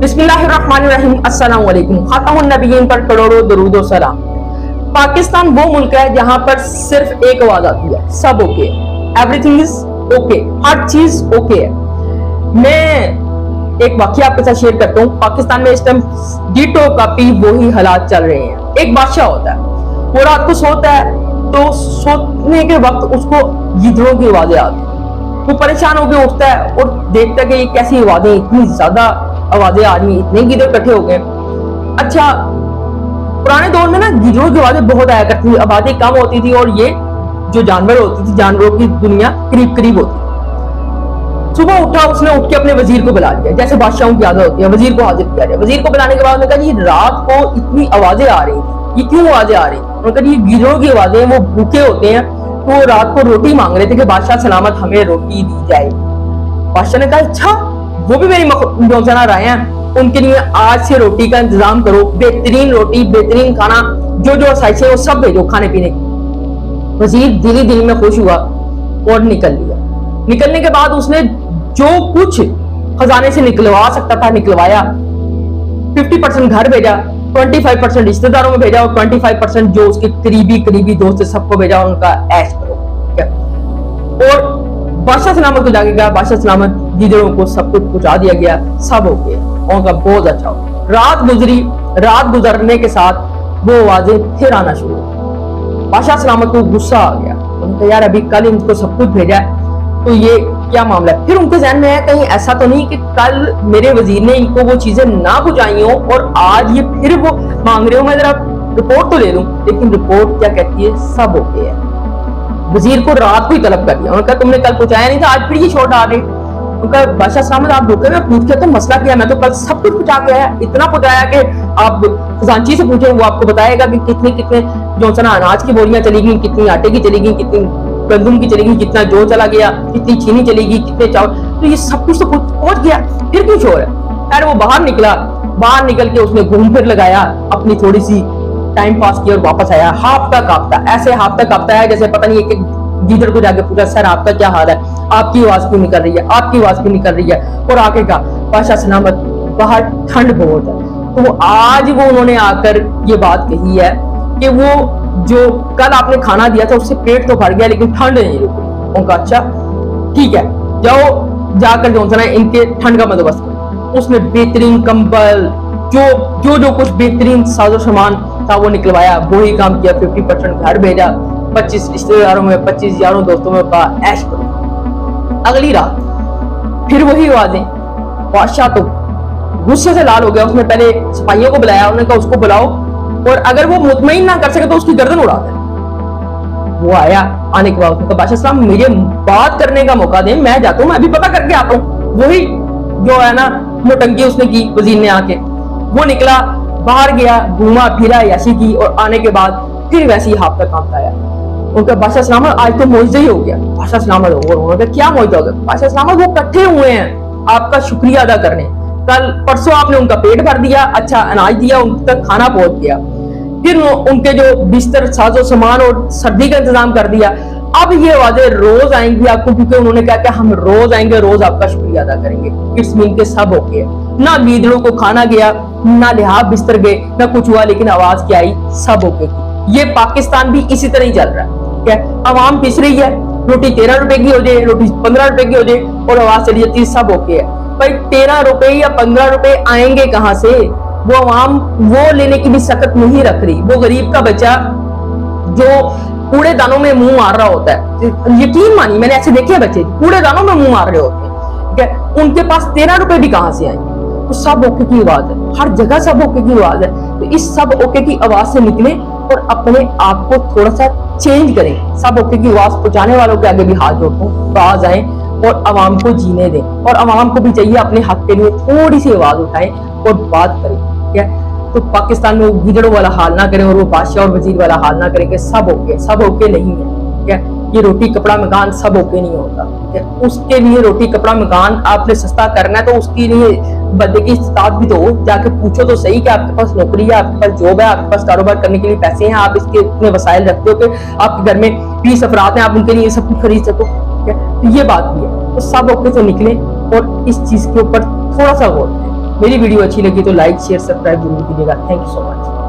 बिस्मिल्लाहिर्रहमानिर्रहीम, अस्सलाम वालेकुम। खातमुन नबिय्यीन पर करोड़ों दरूद और सलाम। पाकिस्तान वो मुल्क है जहां पर सिर्फ एक आवाज आती है, सब ओके, एवरीथिंग इज ओके, हर चीज ओके है। मैं एक वाकया आपके साथ शेयर करता हूँ। पाकिस्तान में इस टाइम डिटो कॉपी वही हालात चल रहे हैं। एक बादशाह होता है, वो रात को सोता है तो सोने के वक्त उसको गिद्धड़ों की आवाजें आती है। वो परेशान होकर उठता है और देखता है कि ये कैसी आवाजें, इतनी ज्यादा आवाजें आ रही, इतने गिद्धड़ इकट्ठे हो गए। अच्छा, पुराने दौर में ना गिद्धड़ों की आवाजें बहुत आया करती थी, आबादी कम होती थी और ये जो जानवर होती थी, जानवरों की दुनिया करीब करीब होती थी। सुबह उठा, उसने उठ के अपने वजीर को बुला लिया, जैसे बादशाहों की आदत होती है, वजीर को हाजिर किया गया। वजीर को बुलाने के बाद उन्होंने कहा जी रात को इतनी आवाजें आ रही थी, ये क्यों आवाजें आ रही? उन्होंने कहा ये गिद्धड़ों की आवाजें, वो भूखे होते हैं तो वो रात को रोटी मांग रहे थे कि बादशाह सलामत हमें रोटी दी जाए। बादशाह ने कहा अच्छा, वो भी मेरी योजना रहे हैं, उनके लिए आज से रोटी का इंतजाम करो, बेहतरीन रोटी, बेहतरीन खाना, जो जो आसाइशें वो सब भेजो खाने पीने की। वजीर दिल में खुश हुआ और निकल लिया। निकलने के बाद उसने जो कुछ खजाने से निकलवा सकता था निकलवाया। 50% घर भेजा, 25% रिश्तेदारों में भेजा और 25% जो उसके करीबी दोस्त सबको भेजा, उनका ऐश करो। और बादशाह सलामत को जाके गया, बादशाह सलामत गिद्धड़ों को सब कुछ पहुंचा दिया गया, सब हो गया, उनका बहुत अच्छा हो। रात गुजरी, रात गुजरने के साथ वो आवाजें फिर आना शुरू हुई। बादशाह सलामत को गुस्सा आ गया, उनका यार अभी कल इनको सब कुछ भेजा है तो ये क्या मामला है। फिर उनके ज़हन में है कहीं ऐसा तो नहीं कि कल मेरे वजीर ने इनको वो चीजें ना पहुंचाई हो और आज ये फिर वो मांग रहे हो, मैं जरा रिपोर्ट तो ले लूं। लेकिन रिपोर्ट क्या कहती है, सब ओके है। वजीर को रात को ही तलब कर दिया, उन्होंने कहा तुमने कल पहुंचाया नहीं था, आज फिर ये छोड़ आ रहे। उनका बादशाह सलामत आप रुके, मैं पूछ के तो मसला क्या, मैं तो कल सब कुछ पहुंचा के आया, इतना पहुंचाया कि आप खजांची से पूछे, वो आपको बताएगा कि कितने कितने जो अनाज की बोरियां चली गई, कितनी आटे की चली गई, कितनी गंदुम की चलेगी, कितना जो चला गया, कितनी चीनी चलेगी, कितने चावल, तो ये सब कुछ तो पहुंच गया, फिर क्यों छोड़ है। खैर वो बाहर निकला, बाहर निकल के उसने घूम फिर लगाया, अपनी थोड़ी सी टाइम पास किया और वापस आया। हाफता कांपता, ऐसे हाफता कांपता है जैसे पता नहीं एक गिद्धड़ को जाके पूछा सर आपका क्या हाल है, आपकी आवाज क्यों निकल रही है, आपकी आवाज क्यों निकल रही है। और आगे का बादशाह सलामत, बाहर ठंड बहुत है। तो आज वो उन्होंने आकर ये बात कही है कि वो जो कल आपने खाना दिया था उससे पेट तो भर गया लेकिन ठंड नहीं रुकी। उनका अच्छा ठीक है, जाओ जाकर जो है इनके ठंड का बंदोबस्त करो। उसने बेहतरीन कंबल, जो कुछ बेहतरीन साजो सामान था वो निकलवाया, वही काम किया। 50% घर भेजा, 25 रिश्तेदारों में, 25 यारों दोस्तों में कहा ऐश करो। अगली रात फिर वही आवाजें। बादशाह तो गुस्से से लाल हो गया, उसने पहले सिपाहियों को बुलाया, उन्होंने कहा उसको बुलाओ और अगर वो मुतमईन ना कर सके तो उसकी गर्दन उड़ा दे। वो आया, आने के बाद तो बादशाह साहब मुझे बात करने का मौका दें, मैं जाता हूँ, मैं अभी पता करके आता हूँ। वही जो है ना नौटंकी उसने की वजीर ने आके, वो निकला बाहर गया, घूमा फिरा, यासी की और आने के बाद फिर वैसे ही हाफ तक कांपता आया। उनका बादशाह सलामत आज तो मुआवजा ही हो गया। बादशाह सलामत और उन्होंने क्या मुआवजा हो गया। बादशाह सलामत वो इकट्ठे हुए हैं आपका शुक्रिया अदा करने, कल परसों आपने उनका पेट भर दिया, अच्छा अनाज दिया, उन तक खाना पहुंच गया, फिर उनके जो बिस्तर साजो सामान और सर्दी का इंतजाम कर दिया। अब ये आवाजें रोज आएंगी आपको, क्योंकि उन्होंने कहा कि हम रोज आएंगे, रोज आपका शुक्रिया अदा करेंगे। इट्स मीन के सब ओके है, ना गिद्धड़ों को खाना गया, ना लिहाज बिस्तर गए, ना कुछ हुआ, लेकिन आवाज क्या आई, सब ओके। ये पाकिस्तान भी इसी तरह ही चल रहा है। क्या आवाम पिस रही है, रोटी 13 रुपए की हो जाए, रोटी 15 रुपए की हो जाए और आवाज चली जाती है सब ओके है। भाई 13 रुपए या 15 रुपए आएंगे कहां से? वो आवाम वो लेने की भी सकत नहीं रख रही। वो गरीब का बच्चा जो कूड़े दानों में मुंह मार रहा होता है, यकीन मानिए मैंने ऐसे देखे बच्चे कूड़े दानों में मुंह मार रहे होते हैं, ठीक है, उनके पास 13 रुपए भी कहां से आएंगे। तो सब ओके की आवाज है, हर जगह सब ओके की आवाज है। तो इस सब ओके की आवाज से निकले और अपने आप को थोड़ा सा चेंज करें। सब ओके की आवाज पहुंचाने वालों के आगे भी हाथ जोड़ता हूँ, आवाज आए और आवाम को जीने दें। और आवाम को भी चाहिए अपने हक के लिए थोड़ी सी आवाज उठाएं और बात करें। क्या तो पाकिस्तान में गिद्धड़ों वाला हाल ना करें और वो बादशाह और वजीर वाला हाल ना करें कि सब ओके नहीं है। क्या ये रोटी कपड़ा मकान सब ओके नहीं होता। क्या उसके लिए रोटी कपड़ा मकान आपने सस्ता करना है तो उसके लिए बंदे की इस्तात भी तो हो, जाके पूछो तो सही कि आपके पास नौकरी है, आपके पास जॉब है, आपके पास कारोबार करने के लिए पैसे हैं, आप इसके इतने वसाइल रखते हो कि आपके घर में 20 अफराद हैं, आप उनके लिए सब कुछ खरीद सको। तो ये बात भी है। तो सब ओके से निकले और इस चीज के ऊपर थोड़ा सा गौर करें। मेरी वीडियो अच्छी लगी तो लाइक शेयर सब्सक्राइब जरूर कीजिएगा। Thank you so much.